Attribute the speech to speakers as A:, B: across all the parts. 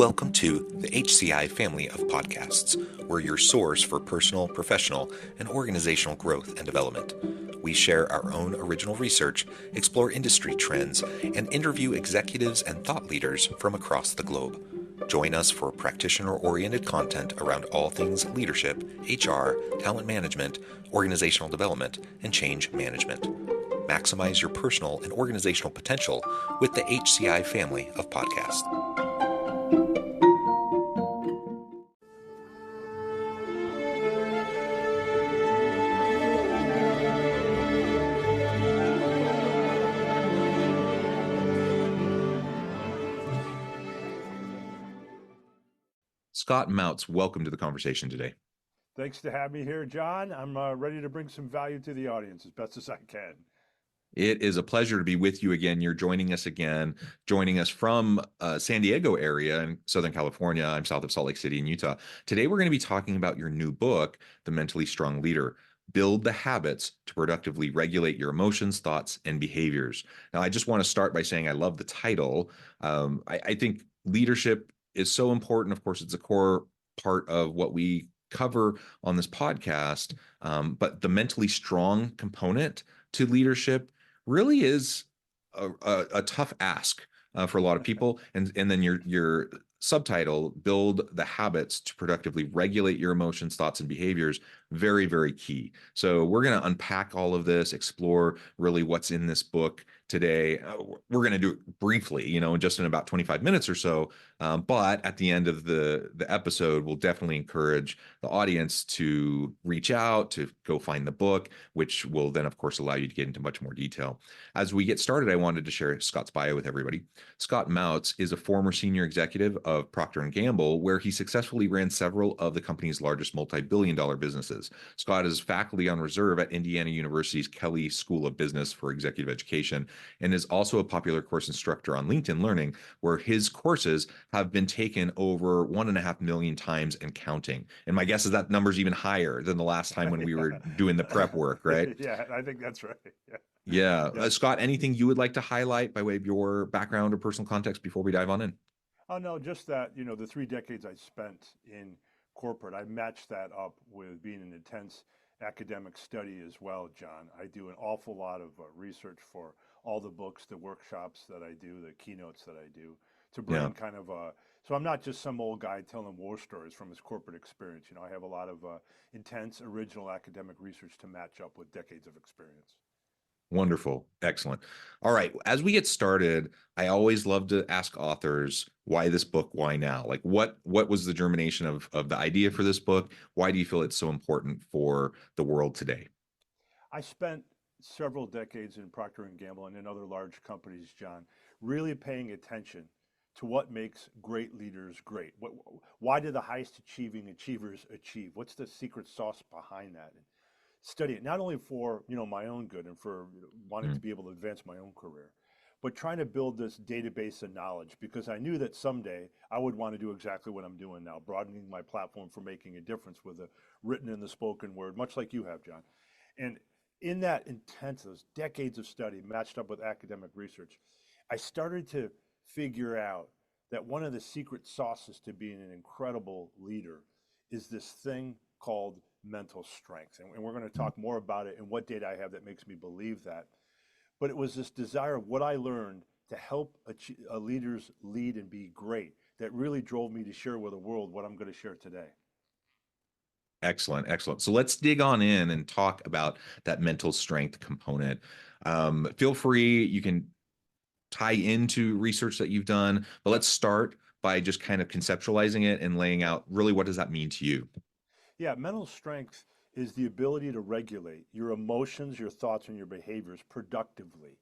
A: Welcome to the HCI family of podcasts. We're your source for personal, professional, and organizational growth and development. We share our own original research, explore industry trends, and interview executives and thought leaders from across the globe. Join us for practitioner-oriented content around all things leadership, HR, talent management, organizational development, and change management. Maximize your personal and organizational potential with the HCI family of podcasts. Scott Mautz, welcome to the conversation today.
B: Thanks to have me here, John. I'm ready to bring some value to the audience as best as I can.
A: It is a pleasure to be with you again. You're joining us from San Diego area in Southern California. I'm south of Salt Lake City in Utah. Today, we're going to be talking about your new book, The Mentally Strong Leader: Build the Habits to Productively Regulate Your Emotions, Thoughts, and Behaviors. Now, I just want to start by saying I love the title. I think leadership is so important. Of course, it's a core part of what we cover on this podcast, but the mentally strong component to leadership really is a tough ask for a lot of people. And then your subtitle, Build the Habits to Productively Regulate Your Emotions, Thoughts, and Behaviors, very, very key. So we're going to unpack all of this, explore really what's in this book today. We're going to do it briefly, just in about 25 minutes or so. But at the end of the episode, we'll definitely encourage the audience to reach out, to go find the book, which will then, of course, allow you to get into much more detail. As we get started, I wanted to share Scott's bio with everybody. Scott Mautz is a former senior executive of Procter & Gamble, where he successfully ran several of the company's largest multi-billion-dollar businesses. Scott is faculty on reserve at Indiana University's Kelley School of Business for Executive Education, and is also a popular course instructor on LinkedIn Learning, where his courses have been taken over 1.5 million times and counting. And my guess is that number's even higher than the last time when we were doing the prep work, right?
B: Yeah, I think that's right.
A: Yeah. Scott, anything you would like to highlight by way of your background or personal context before we dive on in?
B: Oh, no, just that, the 3 decades I spent in corporate, I matched that up with being an intense academic study as well, John. I do an awful lot of research for all the books, the workshops that I do, the keynotes that I do, to bring kind of so I'm not just some old guy telling war stories from his corporate experience. I have a lot of intense, original academic research to match up with decades of experience.
A: Wonderful. Excellent. All right. As we get started, I always love to ask authors, why this book? Why now? Like what was the germination of the idea for this book? Why do you feel it's so important for the world today?
B: I spent several decades in Procter & Gamble and in other large companies, John, really paying attention to what makes great leaders great. Why do the highest achieving achievers achieve? What's the secret sauce behind that? And study it, not only for my own good and for wanting to be able to advance my own career, but trying to build this database of knowledge, because I knew that someday I would want to do exactly what I'm doing now, broadening my platform for making a difference with the written and the spoken word, much like you have, John. And in that intense, those decades of study matched up with academic research, I started to figure out that one of the secret sauces to being an incredible leader is this thing called mental strength. And we're going to talk more about it and what data I have that makes me believe that. But it was this desire of what I learned to help leaders lead and be great that really drove me to share with the world what I'm going to share today.
A: Excellent. Excellent. So let's dig on in and talk about that mental strength component. Feel free, you can tie into research that you've done, but let's start by just kind of conceptualizing it and laying out really what does that mean to you?
B: Yeah, mental strength is the ability to regulate your emotions, your thoughts, and your behaviors productively,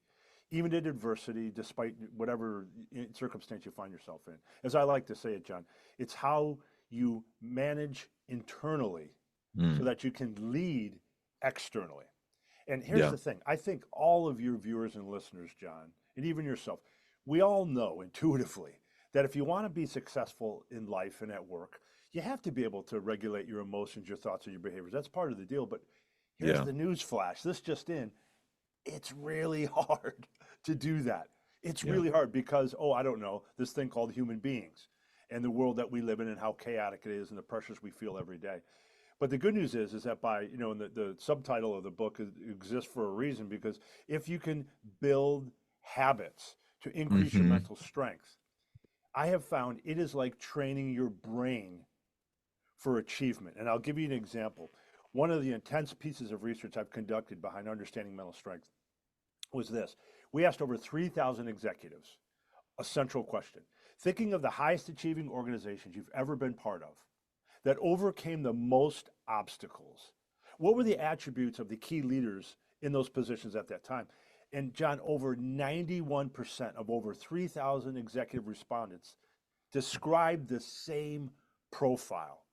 B: even in adversity, despite whatever circumstance you find yourself in. As I like to say it, John, it's how you manage internally so that you can lead externally. And here's the thing. I think all of your viewers and listeners, John, and even yourself, we all know intuitively that if you want to be successful in life and at work, you have to be able to regulate your emotions, your thoughts, and your behaviors. That's part of the deal. But here's the news flash. This just in. It's really hard to do that. It's really hard because, I don't know, this thing called human beings. and the world that we live in and how chaotic it is and the pressures we feel every day. But the good news is that by, and the subtitle of the book exists for a reason, because if you can build habits to increase your
A: Hmm.
B: mental strength, I have found it is like training your brain for achievement. And I'll give you an example. One of the intense pieces of research I've conducted behind understanding mental strength was this. We asked over 3,000 executives a central question. Thinking of the highest achieving organizations you've ever been part of that overcame the most obstacles, what were the attributes of the key leaders in those positions at that time? And John, over 91% of over 3,000 executive respondents described the same profile,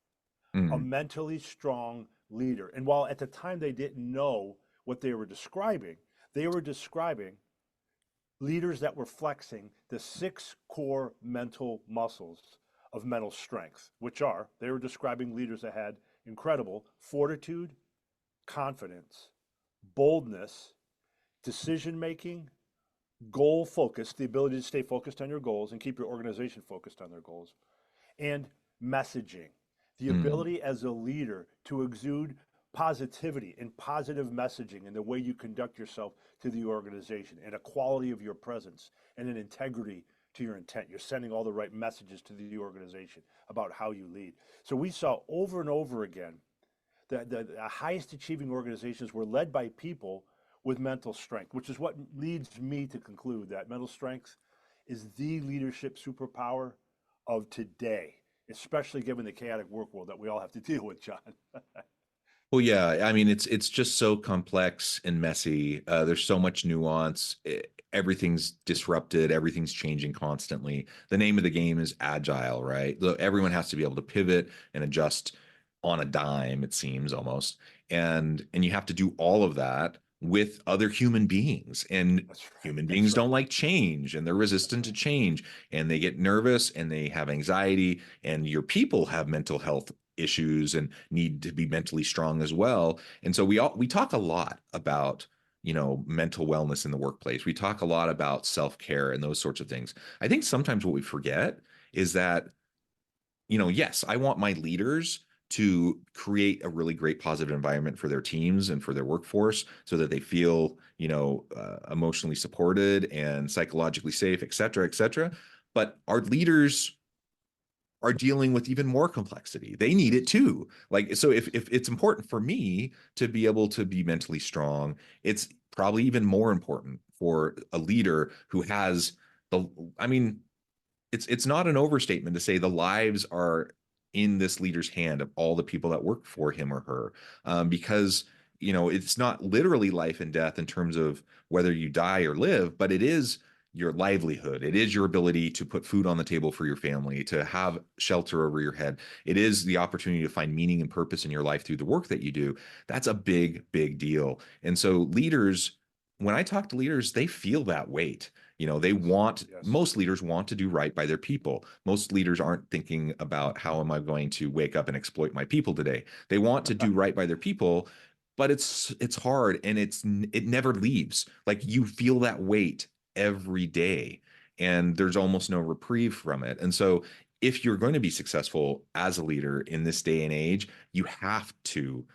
B: a
A: Mm.
B: mentally strong leader. And while at the time they didn't know what they were describing leaders that were flexing the 6 core mental muscles of mental strength, which are, they were describing leaders that had incredible fortitude, confidence, boldness, decision making, goal focus, the ability to stay focused on your goals and keep your organization focused on their goals, and messaging, the
A: Mm.
B: ability as a leader to exude positivity and positive messaging in the way you conduct yourself to the organization, and a quality of your presence and an integrity to your intent. You're sending all the right messages to the organization about how you lead. So we saw over and over again that the highest achieving organizations were led by people with mental strength, which is what leads me to conclude that mental strength is the leadership superpower of today, especially given the chaotic work world that we all have to deal with, John.
A: Well, yeah, I mean, it's just so complex and messy. There's so much nuance. Everything's disrupted. Everything's changing constantly. The name of the game is agile, right? Everyone has to be able to pivot and adjust on a dime, it seems almost. And you have to do all of that with other human beings. And
B: That's right.
A: human
B: That's
A: beings
B: right.
A: don't like change, and they're resistant to change, and they get nervous and they have anxiety, and your people have mental health issues and need to be mentally strong as well. And so we talk a lot about, mental wellness in the workplace. We talk a lot about self-care and those sorts of things. I think sometimes what we forget is that, yes, I want my leaders to create a really great positive environment for their teams and for their workforce so that they feel, emotionally supported and psychologically safe, et cetera, et cetera. But our leaders are dealing with even more complexity. They need it too. Like, so if it's important for me to be able to be mentally strong, it's probably even more important for a leader who has the, I mean, it's not an overstatement to say the lives are in this leader's hand of all the people that work for him or her, because it's not literally life and death in terms of whether you die or live, but it is your livelihood. It is your ability to put food on the table for your family, to have shelter over your head. It is the opportunity to find meaning and purpose in your life through the work that you do. That's a big, big deal. And so leaders, when I talk to leaders, they feel that weight. They
B: Yes.
A: want,
B: Yes.
A: most leaders want to do right by their people. Most leaders aren't thinking about how am I going to wake up and exploit my people today. They want to do right by their people, but it's hard, and it never leaves. Like, you feel that weight every day, and there's almost no reprieve from it. And so if you're going to be successful as a leader in this day and age, you have to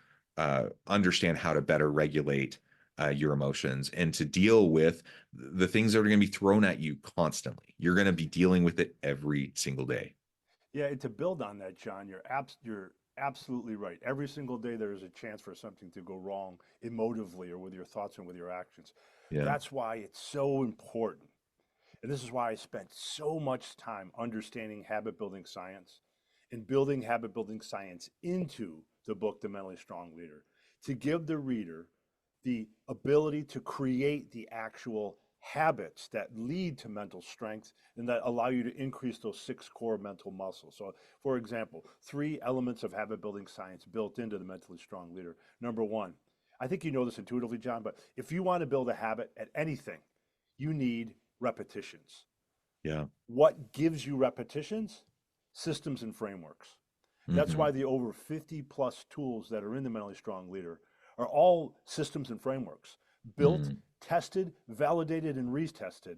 A: understand how to better regulate your emotions and to deal with the things that are going to be thrown at you constantly. You're going to be dealing with it every single day.
B: Yeah, and to build on that, John, you're absolutely right. Every single day there is a chance for something to go wrong emotively or with your thoughts and with your actions.
A: Yeah.
B: That's why it's so important. And this is why I spent so much time understanding habit building science and building habit building science into the book, The Mentally Strong Leader, to give the reader the ability to create the actual habits that lead to mental strength and that allow you to increase those 6 core mental muscles. So, for example, 3 elements of habit building science built into the mentally strong leader. Number 1, I think you know this intuitively, John, but if you want to build a habit at anything, you need repetitions.
A: Yeah.
B: What gives you repetitions? Systems and frameworks. That's
A: Hmm.
B: why the over 50 plus tools that are in the mentally strong leader are all systems and frameworks built,
A: Mm.
B: tested, validated, and retested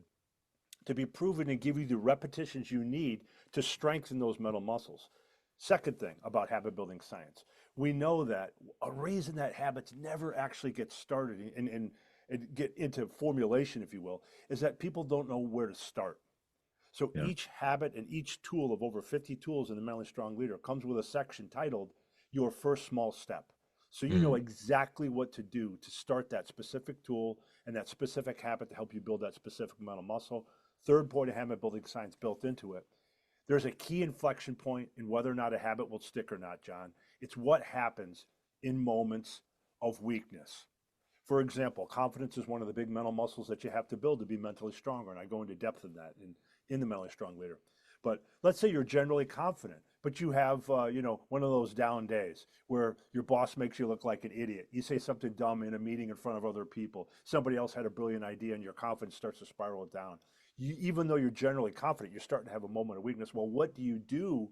B: to be proven and give you the repetitions you need to strengthen those mental muscles. Second thing about habit building science, we know that a reason that habits never actually get started and get into formulation, if you will, is that people don't know where to start. So
A: Yeah.
B: each habit and each tool of over 50 tools in the Mentally Strong Leader comes with a section titled Your First Small Step. So you know
A: Mm.
B: exactly what to do to start that specific tool and that specific habit to help you build that specific mental muscle. Third point of habit building science built into it. There's a key inflection point in whether or not a habit will stick or not, John. It's what happens in moments of weakness. For example, confidence is one of the big mental muscles that you have to build to be mentally stronger. And I go into depth in that in the Mentally Strong Leader. But let's say you're generally confident, but you have, one of those down days where your boss makes you look like an idiot. You say something dumb in a meeting in front of other people. Somebody else had a brilliant idea and your confidence starts to spiral down. Even though you're generally confident, you're starting to have a moment of weakness. Well, what do you do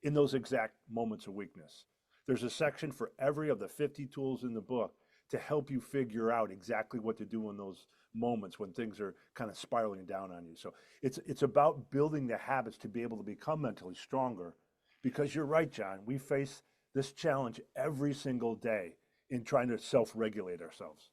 B: in those exact moments of weakness? There's a section for every of the 50 tools in the book to help you figure out exactly what to do in those moments when things are kind of spiraling down on you. So it's about building the habits to be able to become mentally stronger, because you're right, John, we face this challenge every single day in trying to self-regulate ourselves.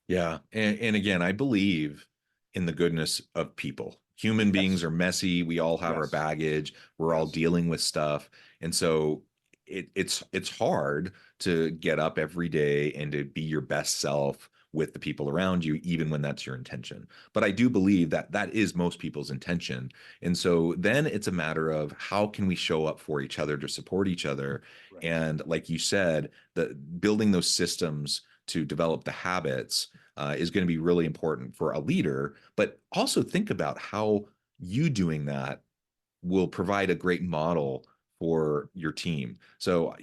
A: Yeah. And again, I believe in the goodness of people. Human beings
B: Yes,
A: are messy. We all have our
B: yes,
A: baggage. We're all
B: yes.
A: dealing with stuff. And so it's hard to get up every day and to be your best self with the people around you, even when that's your intention. But I do believe that that is most people's intention. And so then it's a matter of how can we show up for each other to support each other.
B: Right.
A: And like you said, the building those systems to develop the habits is going to be really important for a leader. But also think about how you doing that will provide a great model for your team. So,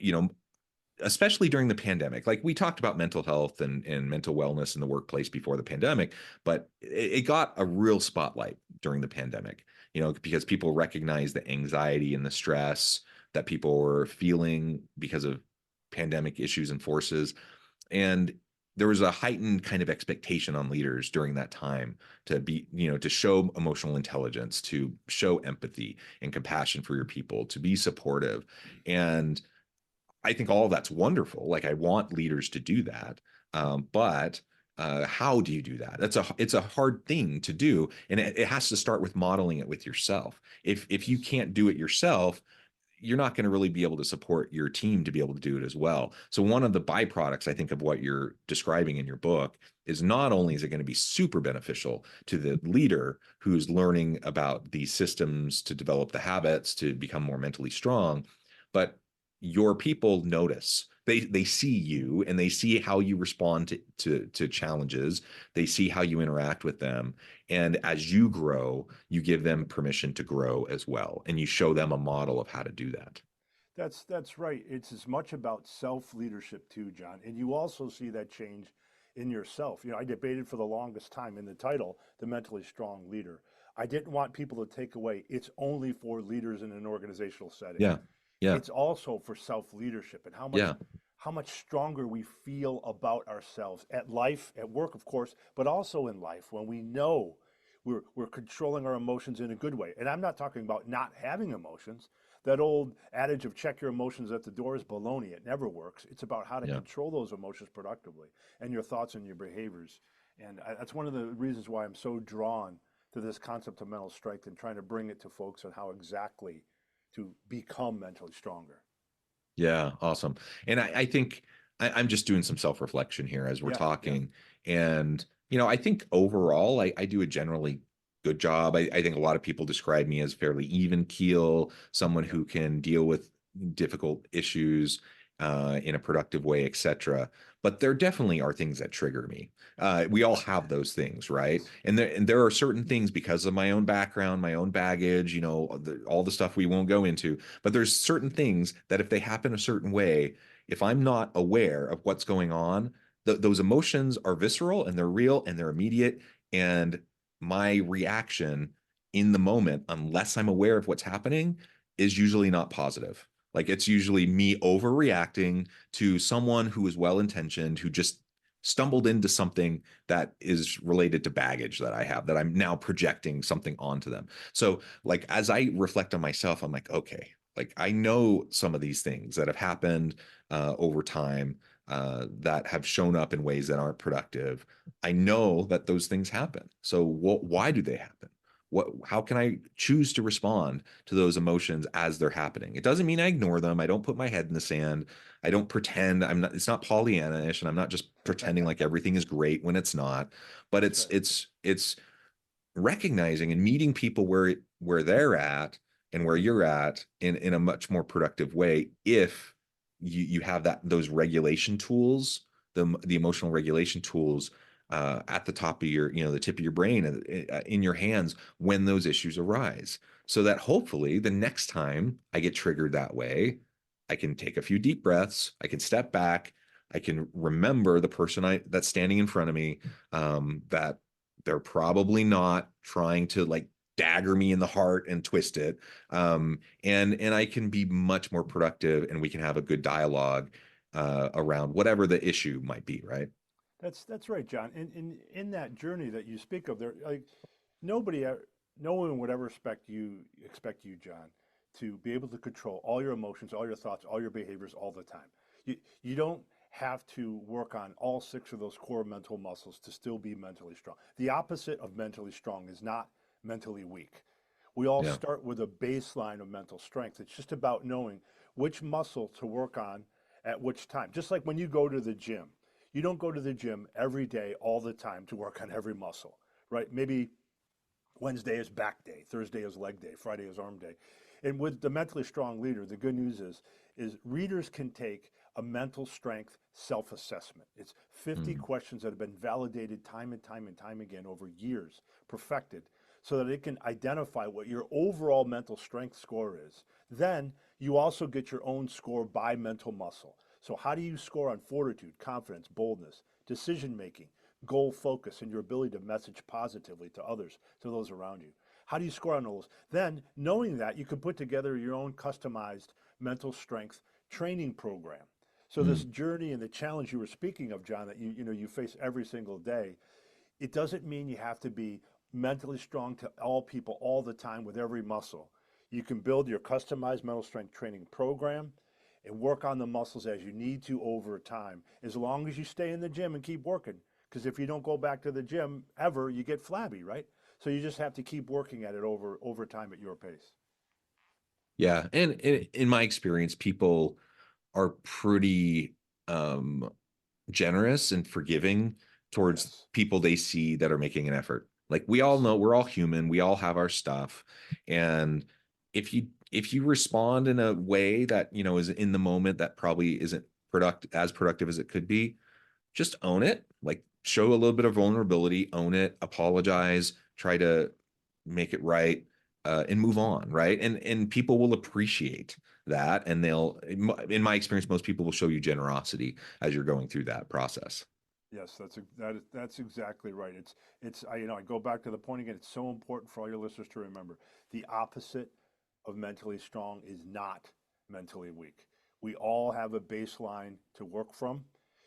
A: especially during the pandemic, like we talked about mental health and mental wellness in the workplace before the pandemic, but it got a real spotlight during the pandemic, because people recognized the anxiety and the stress that people were feeling because of pandemic issues and forces. And there was a heightened kind of expectation on leaders during that time to be, to show emotional intelligence, to show empathy and compassion for your people, to be supportive. And I think all of that's wonderful. Like I want leaders to do that. But how do you do that? It's a hard thing to do, and it has to start with modeling it with yourself. If you
B: Yes.
A: can't do it yourself, you're not going to really be able to support your team to be able to do it as well. So one of the byproducts, I think, of what you're describing in your book is not only is it going to be super beneficial to the leader who's learning about these systems to develop the habits to become more mentally strong, but your people notice. They see you and they see how you respond to challenges. They see how you interact with them. And as you grow, you give them permission to grow as well. And you show them a model of how to do that.
B: That's right. It's as much about self-leadership too, John. And you also see that change in yourself. I debated for the longest time in the title, The Mentally Strong Leader. I didn't want people to take away it's only for leaders in an organizational setting.
A: Yeah. Yeah.
B: It's also for self-leadership and
A: Yeah.
B: how much stronger we feel about ourselves at life, at work, of course, but also in life when we know we're controlling our emotions in a good way. And I'm not talking about not having emotions. That old adage of check your emotions at the door is baloney. It never works. It's about how to
A: Yeah.
B: control those emotions productively and your thoughts and your behaviors. And that's one of the reasons why I'm so drawn to this concept of mental strength and trying to bring it to folks on how exactly to become mentally stronger.
A: Yeah, awesome. And I think I'm just doing some self-reflection here as we're
B: Yeah, yeah,
A: talking. And, I think overall, I do a generally good job. I think a lot of people describe me as fairly even keel, someone
B: yeah.
A: who can deal with difficult issues in a productive way, etc. But there definitely are things that trigger me. We all have those things, right?
B: Yes.
A: And there are certain things because of my own background, my own baggage, all the stuff we won't go into. But there's certain things that if they happen a certain way, if I'm not aware of what's going on, those emotions are visceral and they're real and they're immediate. And my reaction in the moment, unless I'm aware of what's happening, is usually not positive. Like it's usually me overreacting to someone who is well intentioned, who just stumbled into something that is related to baggage that I have, that I'm now projecting something onto them. So like, as I reflect on myself, I'm like, okay, like I know some of these things that have happened over time that have shown up in ways that aren't productive. I know that those things happen. So why do they happen? How can I choose to respond to those emotions as they're happening? It doesn't mean I ignore them. I don't put my head in the sand. I don't pretend. I'm not, it's not Pollyanna-ish, and I'm not just pretending like everything is great when it's not. But
B: That's right.
A: it's recognizing and meeting people where they're at and where you're at in a much more productive way if you have those regulation tools, the emotional regulation tools at the top of your, the tip of your brain, in your hands when those issues arise, so that hopefully the next time I get triggered that way, I can take a few deep breaths, I can step back, I can remember the person that's standing in front of me, that they're probably not trying to like dagger me in the heart and twist it. And I can be much more productive, and we can have a good dialogue around whatever the issue might be, right?
B: That's right, John. In that journey that you speak of, there, like nobody, no one would ever expect you, John, to be able to control all your emotions, all your thoughts, all your behaviors all the time. You don't have to work on all six of those core mental muscles to still be mentally strong. The opposite of mentally strong is not mentally weak. We all
A: Yeah.
B: start with a baseline of mental strength. It's just about knowing which muscle to work on at which time. Just like when you go to the gym, you don't go to the gym every day, all the time to work on every muscle, right? Maybe Wednesday is back day, Thursday is leg day, Friday is arm day. And with the mentally strong leader, the good news is readers can take a mental strength self-assessment. It's 50
A: Mm.
B: questions that have been validated time and time and time again over years, perfected, so that it can identify what your overall mental strength score is. Then you also get your own score by mental muscle. So how do you score on fortitude, confidence, boldness, decision making, goal focus, and your ability to message positively to others, to those around you? How do you score on those? Then, knowing that, you can put together your own customized mental strength training program. So this
A: Mm.
B: journey and the challenge you were speaking of, John, that you face every single day, it doesn't mean you have to be mentally strong to all people all the time with every muscle. You can build your customized mental strength training program and work on the muscles as you need to over time, as long as you stay in the gym and keep working. Because if you don't go back to the gym ever, you get flabby, right? So you just have to keep working at it over time at your pace.
A: Yeah. And in my experience, people are pretty generous and forgiving towards
B: Yes,
A: people they see that are making an effort. Like, we all
B: yes,
A: know we're all human, we all have our stuff. And if you respond in a way that, is in the moment, that probably isn't productive as it could be, just own it. Like, show a little bit of vulnerability, own it, apologize, try to make it right, and move on, right? And people will appreciate that, and they'll, in my experience, most people will show you generosity as you're going through that process.
B: yes. That's exactly right. I go back to the point again. It's so important for all your listeners to remember the opposite of mentally strong is not mentally weak. We all have a baseline to work from.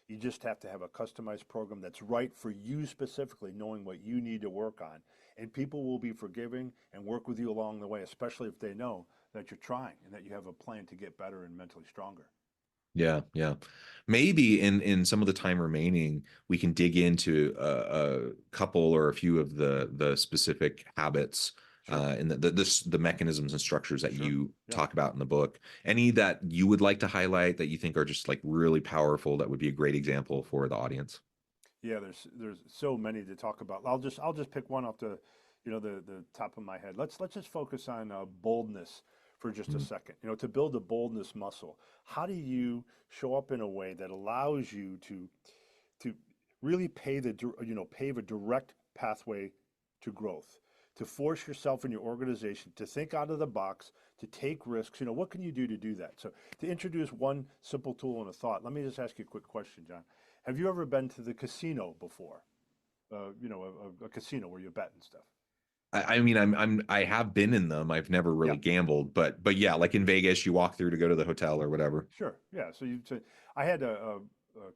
B: You just have to have a customized program that's right for you specifically, knowing what you need to work on. And people will be forgiving and work with you along the way, especially if they know that you're trying and that you have a plan to get better and mentally stronger.
A: Yeah, yeah. Maybe in some of the time remaining, we can dig into a couple or a few of the specific habits,
B: Sure,
A: and the mechanisms and structures that
B: sure.
A: you
B: Yeah.
A: talk about in the book. Any that you would like to highlight that you think are just like really powerful, that would be a great example for the audience?
B: Yeah, there's so many to talk about. I'll just pick one off the top of my head. Let's just focus on boldness for just a
A: Mm.
B: second. To build a boldness muscle, how do you show up in a way that allows you to really pave a direct pathway to growth, to force yourself in your organization to think out of the box, to take risks. What can you do to do that? So to introduce one simple tool and a thought, let me just ask you a quick question, John. Have you ever been to the casino before? A casino where you bet and stuff.
A: I mean, I have been in them. I've never
B: Yeah,
A: really gambled, but yeah, like in Vegas, you walk through to go to the hotel or whatever.
B: sure. Yeah. So I had a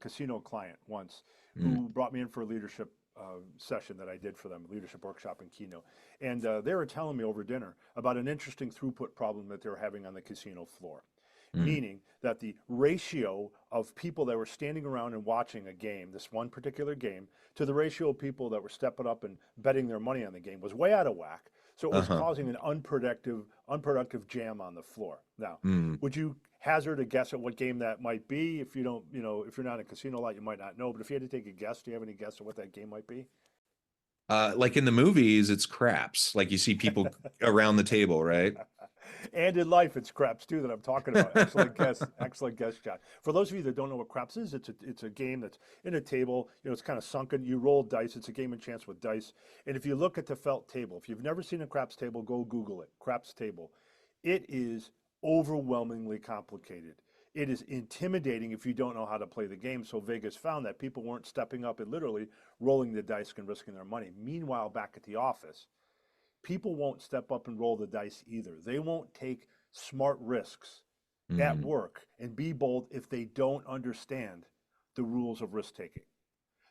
B: casino client once
A: Mm.
B: who brought me in for a leadership session that I did for them, leadership workshop and keynote. And they were telling me over dinner about an interesting throughput problem that they were having on the casino floor.
A: Mm.
B: Meaning that the ratio of people that were standing around and watching a game, this one particular game, to the ratio of people that were stepping up and betting their money on the game was way out of whack. So it was
A: Uh-huh.
B: causing an unproductive jam on the floor. Now,
A: Mm.
B: would you hazard a guess at what game that might be? If you don't, if you're not in a casino a lot, you might not know. But if you had to take a guess, do you have any guess at what that game might be?
A: Like in the movies, it's craps. Like you see people around the table, right?
B: And in life, it's craps too that I'm talking about. Excellent guess, excellent guess, John. For those of you that don't know what craps is, it's a game that's in a table. It's kind of sunken. You roll dice. It's a game of chance with dice. And if you look at the felt table, if you've never seen a craps table, go Google it. Craps table. It is overwhelmingly complicated. It is intimidating if you don't know how to play the game. So Vegas found that people weren't stepping up and literally rolling the dice and risking their money. Meanwhile, back at the office, people won't step up and roll the dice either. They won't take smart risks at
A: Mm.
B: work and be bold if they don't understand the rules of risk taking.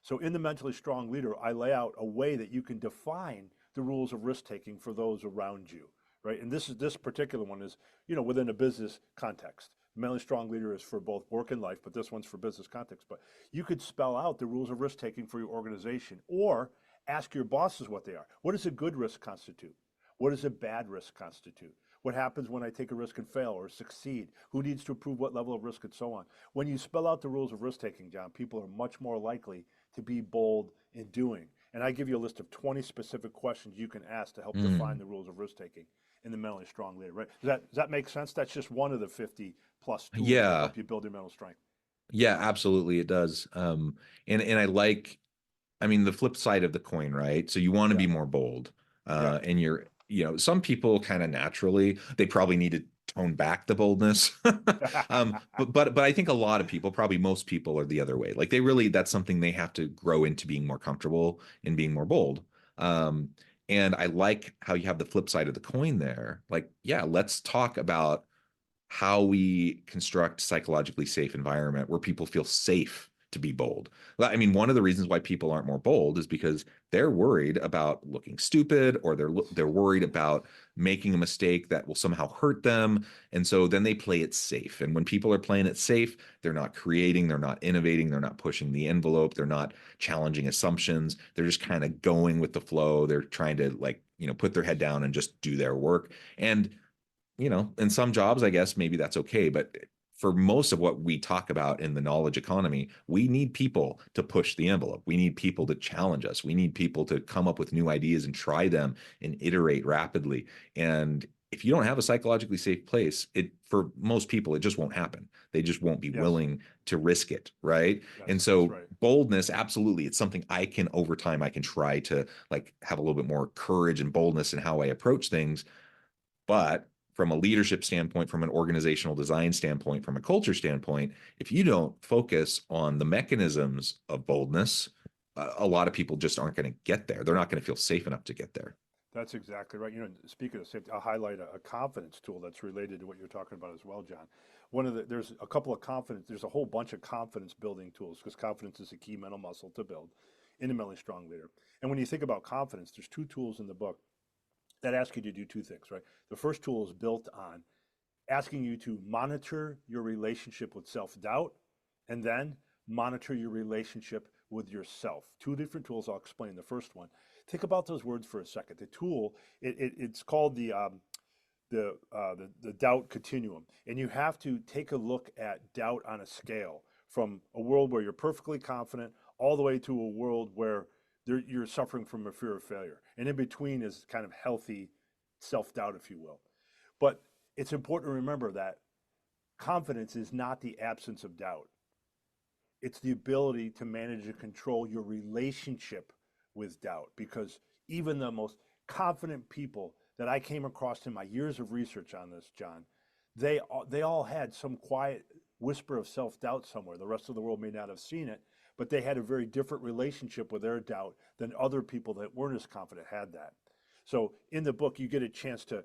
B: So in the Mentally Strong Leader, I lay out a way that you can define the rules of risk taking for those around you, right? And this particular one is, within a business context. Mentally Strong Leader is for both work and life, but this one's for business context. But you could spell out the rules of risk taking for your organization, or ask your bosses what they are. What does a good risk constitute? What does a bad risk constitute? What happens when I take a risk and fail or succeed? Who needs to approve what level of risk and so on? When you spell out the rules of risk taking, John, people are much more likely to be bold in doing. And I give you a list of 20 specific questions you can ask to help define
A: Mm.
B: the rules of risk taking in the Mentally Strong Leader, right? Does that make sense? That's just one of the 50 plus tools that
A: Yeah.
B: help you build your mental strength.
A: Yeah, absolutely. It does. And I like, I mean, the flip side of the coin, right? So you want to
B: Yeah,
A: be more bold.
B: yeah.
A: And some people kind of naturally, they probably need to tone back the boldness. But I think a lot of people, probably most people, are the other way. Like that's something they have to grow into, being more comfortable in being more bold. Um, and I like how you have the flip side of the coin there. Like, yeah, let's talk about how we construct psychologically safe environment where people feel safe to be bold. I mean, one of the reasons why people aren't more bold is because they're worried about looking stupid, or they're worried about making a mistake that will somehow hurt them. And so then they play it safe. And when people are playing it safe, they're not creating, they're not innovating, they're not pushing the envelope, they're not challenging assumptions. They're just kind of going with the flow. They're trying to, like, put their head down and just do their work. And in some jobs, I guess maybe that's okay. But for most of what we talk about in the knowledge economy, we need people to push the envelope. We need people to challenge us. We need people to come up with new ideas and try them and iterate rapidly. And if you don't have a psychologically safe place, for most people, it just won't happen. They just won't be
B: Yes,
A: willing to risk it, right? And
B: that's
A: so
B: right.
A: boldness, absolutely, it's something over time, I can try to, like, have a little bit more courage and boldness in how I approach things. But from a leadership standpoint, from an organizational design standpoint, from a culture standpoint, if you don't focus on the mechanisms of boldness, a lot of people just aren't going to get there. They're not going to feel safe enough to get there.
B: That's exactly right. Speaking of safety, I'll highlight a confidence tool that's related to what you're talking about as well, John. There's a couple of there's a whole bunch of confidence building tools, because confidence is a key mental muscle to build in a mentally strong leader. And when you think about confidence, there's two tools in the book that ask you to do two things, right? The first tool is built on asking you to monitor your relationship with self-doubt, and then monitor your relationship with yourself. Two different tools. I'll explain the first one. Think about those words for a second. The tool, it's called the doubt continuum, and you have to take a look at doubt on a scale from a world where you're perfectly confident all the way to a world where you're suffering from a fear of failure, and in between is kind of healthy self-doubt, if you will. But it's important to remember that confidence is not the absence of doubt. It's the ability to manage and control your relationship with doubt, because even the most confident people that I came across in my years of research on this, John, they all had some quiet whisper of self-doubt somewhere. The rest of the world may not have seen it, but they had a very different relationship with their doubt than other people that weren't as confident had that. So in the book, you get a chance to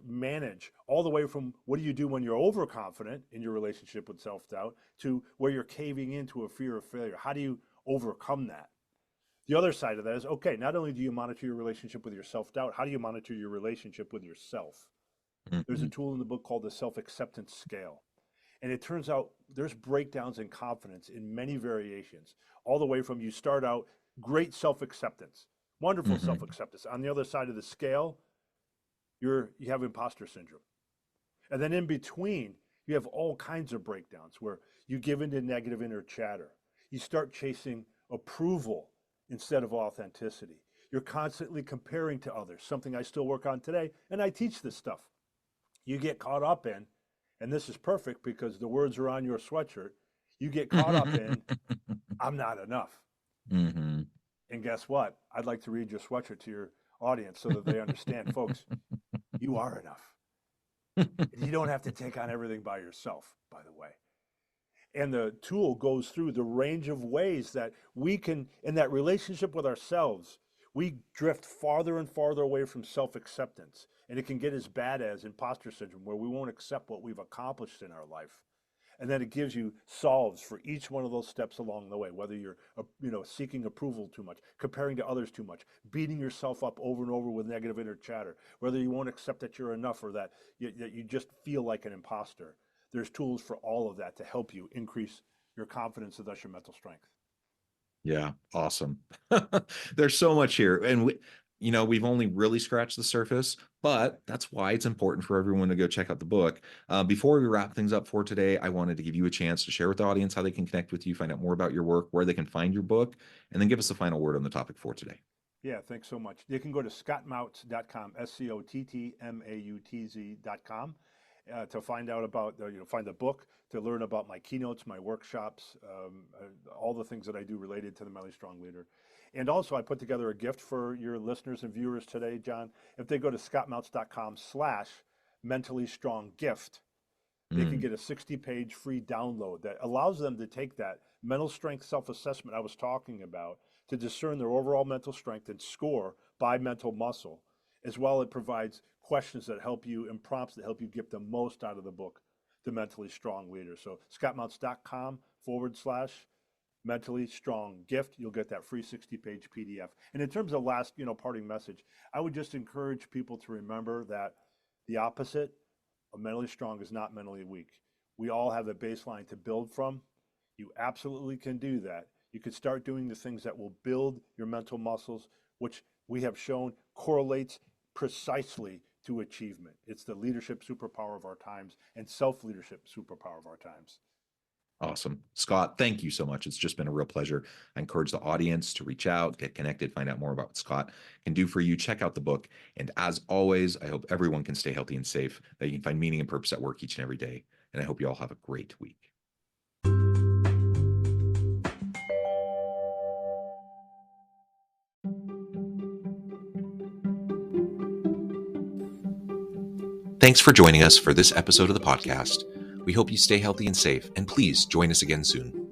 B: manage all the way from what do you do when you're overconfident in your relationship with self-doubt to where you're caving into a fear of failure. How do you overcome that. The other side of that is, okay, not only do you monitor your relationship with your self-doubt, how do you monitor your relationship with yourself? There's a tool in the book called the self-acceptance scale. And it turns out there's breakdowns in confidence in many variations, all the way from you start out great self-acceptance, wonderful self-acceptance. On the other side of the scale, you have imposter syndrome. And then in between, you have all kinds of breakdowns where you give into negative inner chatter. You start chasing approval instead of authenticity. You're constantly comparing to others, something I still work on today, and I teach this stuff. You get caught up in, and this is perfect because the words are on your sweatshirt, you get caught up in, I'm not enough. And guess what? I'd like to read your sweatshirt to your audience so that they understand, folks, you are enough. You don't have to take on everything by yourself, by the way. And the tool goes through the range of ways that we can, in that relationship with ourselves, we drift farther and farther away from self-acceptance. And it can get as bad as imposter syndrome, where we won't accept what we've accomplished in our life. And then it gives you solves for each one of those steps along the way, whether you're seeking approval too much, comparing to others too much, beating yourself up over and over with negative inner chatter, whether you won't accept that you're enough or that you just feel like an imposter. There's tools for all of that to help you increase your confidence and thus your mental strength.
A: Yeah, awesome. There's so much here. And we've only really scratched the surface, but that's why it's important for everyone to go check out the book. Before we wrap things up for today, I wanted to give you a chance to share with the audience how they can connect with you, find out more about your work, where they can find your book, and then give us the final word on the topic for today.
B: Yeah, thanks so much. You can go to scottmautz.com, SCOTTMAUTZ.com. To find out about, find the book, to learn about my keynotes, my workshops, all the things that I do related to the Mentally Strong Leader. And also I put together a gift for your listeners and viewers today, John. If they go to scottmautz.com/mentally-strong-gift, they can get a 60-page free download that allows them to take that mental strength self-assessment I was talking about to discern their overall mental strength and score by mental muscle. As well, it provides questions that help you and prompts that help you get the most out of the book, The Mentally Strong Leader. So scottmautz.com/mentally-strong-gift. You'll get that free 60-page PDF. And in terms of last, parting message, I would just encourage people to remember that the opposite of mentally strong is not mentally weak. We all have a baseline to build from. You absolutely can do that. You can start doing the things that will build your mental muscles, which we have shown correlates precisely to achievement. It's the leadership superpower of our times and self-leadership superpower of our times.
A: Awesome. Scott, thank you so much. It's just been a real pleasure. I encourage the audience to reach out, get connected, find out more about what Scott can do for you. Check out the book. And as always, I hope everyone can stay healthy and safe, that you can find meaning and purpose at work each and every day. And I hope you all have a great week. Thanks for joining us for this episode of the podcast. We hope you stay healthy and safe, and please join us again soon.